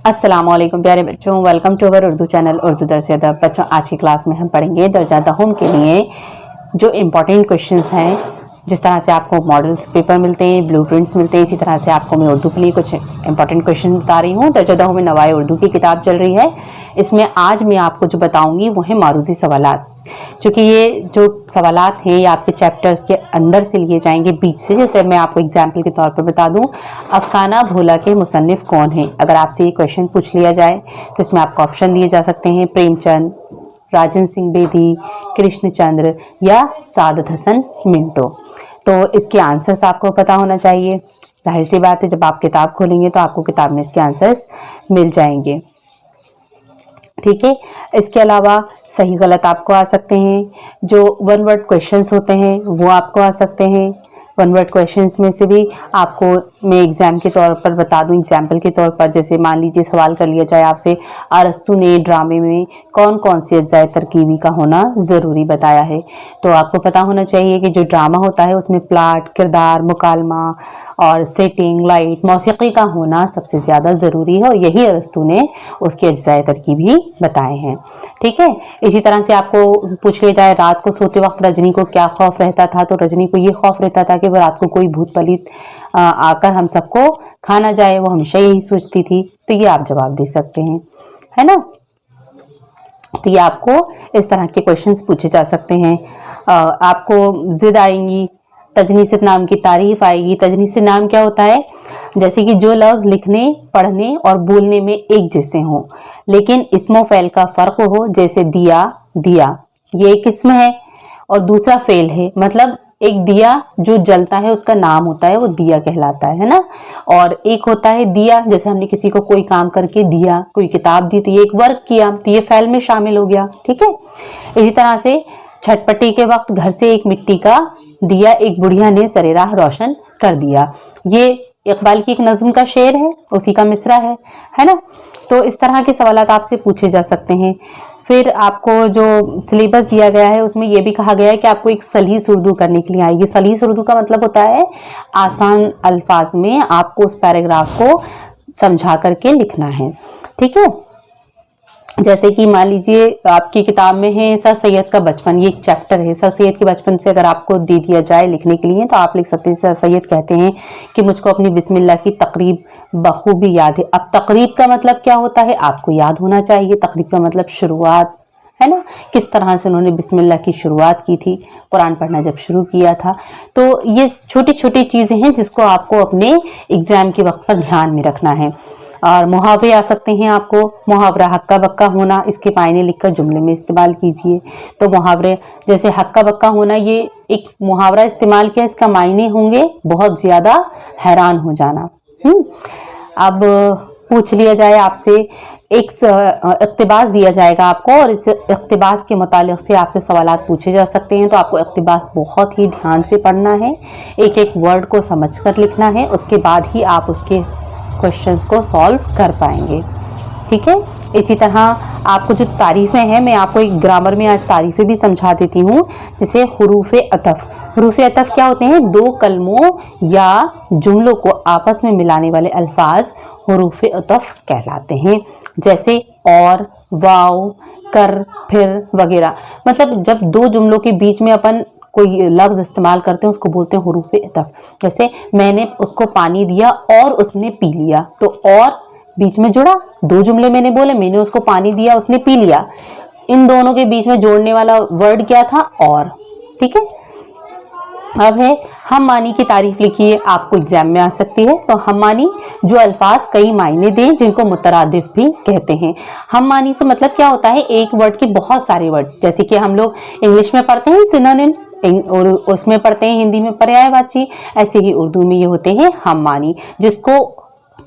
अस्सलाम वालेकुम प्यारे बच्चों, welcome to our Urdu channel Urdu Dars Adab. बच्चों, आज की क्लास में हम पढ़ेंगे दर्जा दहम के लिए जो इम्पॉर्टेंट क्वेश्चंस हैं। जिस तरह से आपको मॉडल्स पेपर मिलते हैं, ब्लूप्रिंट्स मिलते हैं, इसी तरह से आपको मैं उर्दू के लिए कुछ इंपॉर्टेंट क्वेश्चन बता रही हूँ। दर्जा दहम में नवाए उर्दू की किताब चल रही है। इसमें आज मैं आपको जो बताऊँगी वो है मारूजी सवालात। क्योंकि ये जो सवालात हैं ये आपके चैप्टर्स के अंदर से लिए जाएंगे, बीच से। जैसे मैं आपको एग्जाम्पल के तौर पर बता दूं, अफसाना भोला के मुसन्निफ कौन है। अगर आपसे ये क्वेश्चन पूछ लिया जाए तो इसमें आपको ऑप्शन दिए जा सकते हैं: प्रेमचंद, राजन सिंह बेदी, कृष्णचंद्र या सादत हसन मिंटो। तो इसके आंसर्स आपको पता होना चाहिए। जाहिर सी बात है, जब आप किताब खोलेंगे तो आपको किताब में इसके आंसर्स मिल जाएंगे। ठीक है। इसके अलावा सही गलत आपको आ सकते हैं। जो वन वर्ड क्वेश्चंस होते हैं वो आपको आ सकते हैं। वन वर्ड क्वेश्चंस में से भी आपको मैं एग्जाम के तौर पर बता दूं, एग्जाम्पल के तौर पर। जैसे मान लीजिए सवाल कर लिया जाए आपसे, अरस्तु ने ड्रामे में कौन कौन सी अज्जाए तरकीबी का होना ज़रूरी बताया है। तो आपको पता होना चाहिए कि जो ड्रामा होता है उसमें प्लाट, किरदार, मुकालमा और सेटिंग, लाइट, मौसीकी का होना सबसे ज़्यादा ज़रूरी है, और यही अरस्तु ने उसके अज्जाए तरकीबी बताए हैं। ठीक है। इसी तरह से आपको पूछ लिया जाए, रात को सोते वक्त रजनी को क्या खौफ रहता था। तो रजनी को ये खौफ रहता था कि वो रात को कोई भूत पलित आकर हम सबको खा ना जाए। वो हमेशा यही सोचती थी। तो ये आप जवाब दे सकते हैं, है ना। तो ये आपको इस तरह के क्वेश्चंस पूछे जा सकते हैं। आपको जिद आएंगी, तजनीसित नाम की तारीफ आएगी। तजनीसित नाम क्या होता है? जैसे कि जो लफ्ज लिखने, पढ़ने और बोलने में एक जैसे हों, लेकिन इस्मो फ़ेल का फ़र्क हो। जैसे दिया, दिया ये एक इस्म है और दूसरा फ़ेल है। मतलब एक दिया जो जलता है उसका नाम होता है, वो दिया कहलाता है ना। और एक होता है दिया, जैसे हमने किसी को कोई काम करके दिया, कोई किताब दी, तो ये एक वर्क किया, तो ये फ़ेल में शामिल हो गया। ठीक है। इसी तरह से छटपटी के वक्त घर से एक मिट्टी का दिया एक बुढ़िया ने सरेराह रोशन कर दिया। ये इकबाल की एक नज़्म का शेर है, उसी का मिसरा है ना। तो इस तरह के सवालात आपसे पूछे जा सकते हैं। फिर आपको जो सिलेबस दिया गया है उसमें यह भी कहा गया है कि आपको एक सलीस उर्दू करने के लिए आएगी। सलीस उर्दू का मतलब होता है आसान अल्फाज में आपको उस पैराग्राफ को समझा करके लिखना है। ठीक है। जैसे कि मान लीजिए आपकी किताब में है सर सैयद का बचपन, ये एक चैप्टर है। सर सैयद के बचपन से अगर आपको दे दिया जाए लिखने के लिए तो आप लिख सकते हैं, सर सैयद कहते हैं कि मुझको अपनी बिस्मिल्लाह की तकरीब बखूबी याद है। अब तकरीब का मतलब क्या होता है आपको याद होना चाहिए। तकरीब का मतलब शुरुआत, है ना। किस तरह से उन्होंने बिस्मिल्लाह की शुरुआत की थी, कुरान पढ़ना जब शुरू किया था। तो ये छोटी छोटी चीज़ें हैं जिसको आपको अपने एग्ज़ाम के वक्त पर ध्यान में रखना है। और मुहावरे आ सकते हैं आपको। मुहावरा हक्का बक्का होना, इसके मायने लिखकर जुमले में इस्तेमाल कीजिए। तो मुहावरे जैसे हक्का बक्का होना, ये एक मुहावरा इस्तेमाल किया, इसका मायने होंगे बहुत ज़्यादा हैरान हो जाना। अब पूछ लिया जाए आपसे, एक इक़्तिबास दिया जाएगा आपको और इस इक़्तिबास के मुतालिक से आपसे सवालात पूछे जा सकते हैं। तो आपको इक़्तिबास बहुत ही ध्यान से पढ़ना है, एक एक वर्ड को समझकर लिखना है, उसके बाद ही आप उसके क्वेश्चंस को सॉल्व कर पाएंगे। ठीक है। इसी तरह आपको जो तारीफ़ें हैं, मैं आपको एक ग्रामर में आज तारीफ़ें भी समझा देती हूँ। जैसे हुरूफ़ अतफ़। हुरूफ़ अतफ़ क्या होते हैं? दो कलमों या जुमलों को आपस में मिलाने वाले अल्फाज हुरूफ़ अतफ़ कहलाते हैं। जैसे और, वाव, कर, फिर वगैरह। मतलब जब दो जुमलों के बीच में अपन कोई लफ्ज़ इस्तेमाल करते हैं उसको बोलते हैं हुरूफ़ अतफ़। जैसे मैंने उसको पानी दिया और उसने पी लिया, तो और बीच में जुड़ा, दो जुमले मैंने बोले, मैंने उसको पानी दिया, उसने पी लिया। इन दोनों के बीच में जोड़ने वाला वर्ड क्या था? और। ठीक है। अब है हम मानी की तारीफ लिखिए, आपको एग्जाम में आ सकती है। तो हम मानी जो अल्फाज कई मायने दें, जिनको मुतरादिफ भी कहते हैं। हम मानी से मतलब क्या होता है? एक वर्ड के बहुत सारे वर्ड। जैसे कि हम लोग इंग्लिश में पढ़ते हैं सिनोनिम्स, और उसमें पढ़ते हैं हिंदी में पर्यायवाची, ऐसे ही उर्दू में ये होते हैं हम मानी, जिसको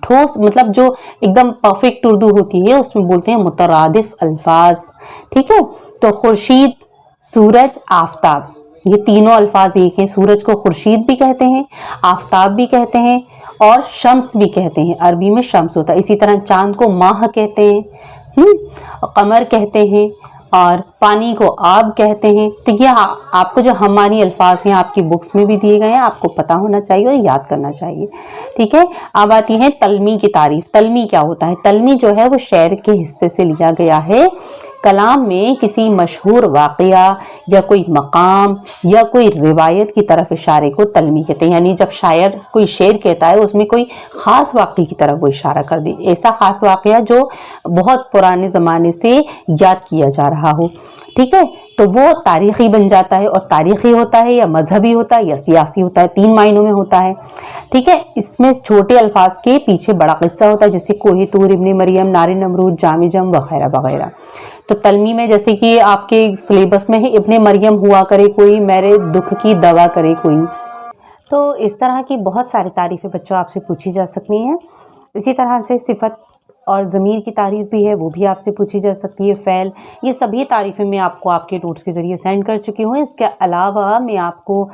ठोस मतलब जो एकदम परफेक्ट उर्दू होती है उसमें बोलते हैं मुतरादिफ अल्फाज। ठीक है। तो खुर्शीद, सूरज, आफताब, ये तीनों अल्फाज एक हैं। सूरज को खुर्शीद भी कहते हैं, आफताब भी कहते हैं और शम्स भी कहते हैं। अरबी में शम्स होता है। इसी तरह चांद को माह कहते हैं, कमर कहते हैं, और पानी को आब कहते हैं। तो ये आपको जो हमारी अल्फाज हैं आपकी बुक्स में भी दिए गए हैं, आपको पता होना चाहिए और याद करना चाहिए। ठीक है, अब आती है तलमी की तारीफ। तलमी क्या होता है? तलमी जो है वो शेर के हिस्से से लिया गया है। कलाम में किसी मशहूर वाक़या या कोई मकाम या कोई रिवायत की तरफ इशारे को तलमी कहते हैं। यानी जब शायर कोई शेर कहता है उसमें कोई ख़ास वाक़े की तरफ वो इशारा कर दे, ऐसा ख़ास वाक़या जो बहुत पुराने ज़माने से याद किया जा रहा हो। ठीक है, तो वो तारीख़ी बन जाता है। और तारीख़ी होता है या मजहबी होता है या सियासी होता है, 3 मायनों में होता है। ठीक है, इसमें छोटे अल्फाज के पीछे बड़ा किस्सा होता है, जैसे कोहे तूर, इब्ने मरियम, नारे नमरूद, जाम जम वगैरह वगैरह। तो तलमी में जैसे कि आपके सिलेबस में है इब्ने मरियम हुआ करे कोई, मेरे दुख की दवा करे कोई। तो इस तरह की बहुत सारी तारीफ़ें बच्चों आपसे पूछी जा सकती हैं। इसी तरह से सिफत और ज़मीर की तारीफ़ भी है, वो भी आपसे पूछी जा सकती है। फ़ैल, ये सभी तारीफ़ें मैं आपको आपके नोट्स के ज़रिए सेंड कर चुकी हूँ। इसके अलावा मैं आपको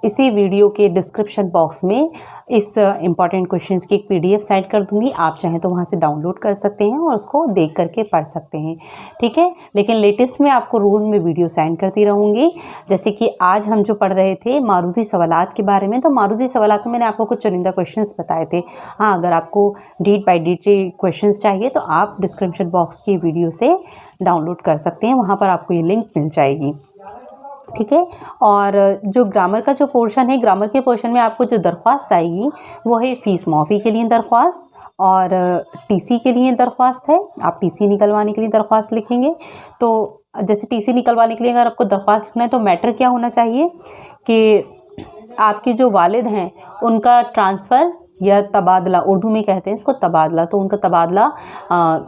इसी वीडियो के डिस्क्रिप्शन बॉक्स में इस इम्पॉर्टेंट क्वेश्चंस की एक PDF सेंड कर दूँगी। आप चाहें तो वहाँ से डाउनलोड कर सकते हैं और उसको देख करके पढ़ सकते हैं। ठीक है, लेकिन लेटेस्ट में आपको रोज़ में वीडियो सेंड करती रहूँगी। जैसे कि आज हम जो पढ़ रहे थे मारूज़ी सवालात के बारे में, तो मारूज़ी सवालात में मैंने आपको कुछ चुनिंदा क्वेश्चंस बताए थे। हाँ, अगर आपको डीट बाई डीट क्वेश्चंस चाहिए तो आप डिस्क्रिप्शन बॉक्स की वीडियो से डाउनलोड कर सकते हैं, वहाँ पर आपको ये लिंक मिल जाएगी। ठीक है, और जो ग्रामर का जो पोर्शन है, ग्रामर के पोर्शन में आपको जो दरख्वास्त आएगी वो है फ़ीस माफ़ी के लिए दरख्वास्त और TC के लिए दरख्वास्त है। आप TC निकलवाने के लिए दरख्वास्त लिखेंगे। तो जैसे TC निकलवाने के लिए अगर आपको दरख्वास्त लिखना है तो मैटर क्या होना चाहिए कि आपके जो वालिद हैं उनका ट्रांसफ़र या तबादला, उर्दू में कहते हैं इसको तबादला, तो उनका तबादला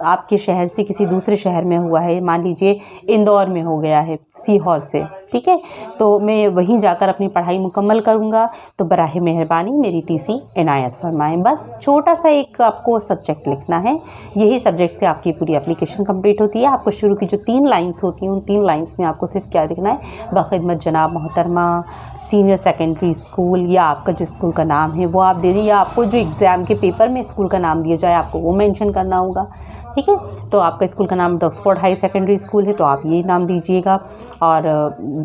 आपके शहर से किसी दूसरे शहर में हुआ है। मान लीजिए इंदौर में हो गया है सीहोर से। ठीक है, तो मैं वहीं जाकर अपनी पढ़ाई मुकम्मल करूँगा, तो बराहे मेहरबानी मेरी TC इनायत फरमाएं। बस छोटा सा एक आपको सब्जेक्ट लिखना है, यही सब्जेक्ट से आपकी पूरी एप्लीकेशन कंप्लीट होती है। आपको शुरू की जो 3 लाइन्स होती हैं उन 3 लाइन्स में आपको सिर्फ क्या लिखना है, बख़िदमत जनाब मोहतरमा सीनियर सेकेंडरी स्कूल, या आपका जिस स्कूल का नाम है वो आप दे दें, या आपको जो एग्ज़ाम के पेपर में स्कूल का नाम दिया जाए आपको वो मेंशन करना होगा। ठीक है, तो आपका स्कूल का नाम the Oxford high secondary school है तो आप ये नाम दीजिएगा और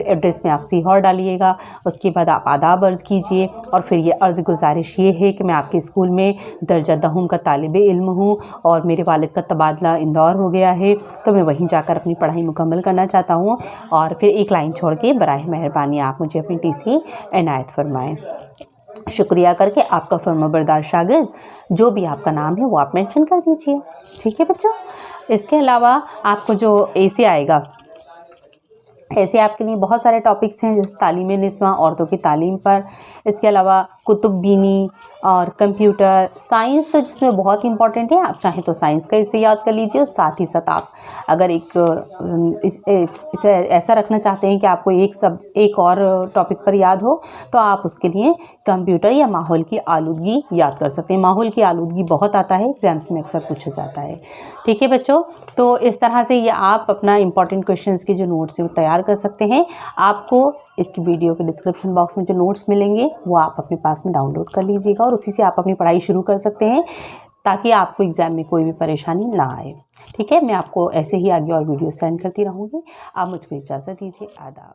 एड्रेस में आप सीहोर डालिएगा। उसके बाद आप आदाब अर्ज़ कीजिए और फिर ये अर्ज़ गुजारिश ये है कि मैं आपके स्कूल में दर्जा दहम का तालिब इल्म हूँ और मेरे वालिद का तबादला इंदौर हो गया है, तो मैं वहीं जाकर अपनी पढ़ाई मुकम्मल करना चाहता हूँ। और फिर एक लाइन छोड़ के बराए मेहरबानी आप मुझे अपनी TC इनायत फरमाएँ। शुक्रिया करके आपका फर्माबरदार शागिर्द, जो भी आपका नाम है वो आप मेंशन कर दीजिए। ठीक है बच्चों, इसके अलावा आपको जो ऐसे आएगा, ऐसे आपके लिए बहुत सारे टॉपिक्स हैं जैसे तालीम निस्वां, औरतों की तालीम पर। इसके अलावा कुतुब बीनी और कंप्यूटर साइंस, तो जिसमें बहुत इंपॉर्टेंट है। आप चाहें तो साइंस का इसे याद कर लीजिए। और साथ ही साथ आप अगर इसे ऐसा रखना चाहते हैं कि आपको एक और टॉपिक पर याद हो, तो आप उसके लिए कंप्यूटर या माहौल की आलूदगी याद कर सकते हैं। माहौल की आलूदगी बहुत आता है, एग्जाम्स में अक्सर पूछा जाता है। ठीक है बच्चों, तो इस तरह से ये आप अपना इंपॉर्टेंट क्वेश्चंस के जो नोट्स हैं वो तैयार कर सकते हैं। आपको इसकी वीडियो के डिस्क्रिप्शन बॉक्स में जो नोट्स मिलेंगे वो आप अपने पास में डाउनलोड कर लीजिएगा और उसी से आप अपनी पढ़ाई शुरू कर सकते हैं, ताकि आपको एग्ज़ाम में कोई भी परेशानी ना आए। ठीक है, मैं आपको ऐसे ही आगे और वीडियो सेंड करती रहूँगी। आप मुझको इजाज़त दीजिए। आदाब।